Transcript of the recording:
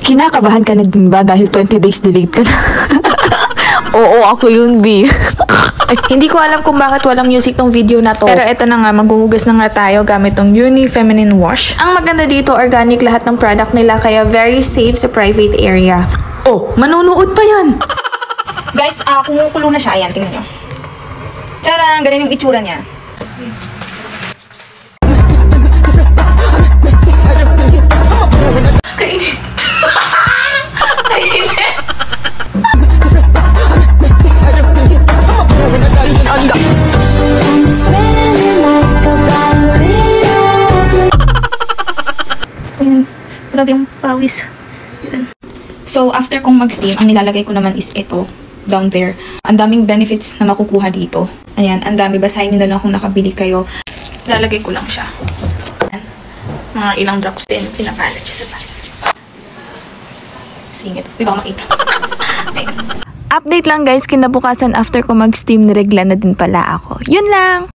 Kinakabahan ka na din ba dahil 20 days delayed ka na? Oo, ako yun, B. Hindi ko alam kung bakit walang music tong video na to. Pero eto na nga, maghuhugas na nga tayo gamit tong Uni Feminine Wash. Ang maganda dito, organic lahat ng product nila, kaya very safe sa private area. Oh, manunood pa yan! Guys, kumukulo na siya. Ayan, tingnan nyo. Charang, ganyan yung itsura niya. Kainit. Kainit. Ayan, grabe yung pawis. So, after kong mag-steam, ang nilalagay ko naman is ito, down there. Ang daming benefits na makukuha dito. Ayan, ang dami. Basahin nyo na lang kung nakabili kayo. Lalagay ko lang siya. Ayan. Mga ilang drops din. Pinakalat siya sa bag. Singit. Uy, baka makita. Update lang guys, kinabukasan after ko mag-steam, niregla na din pala ako. Yun lang!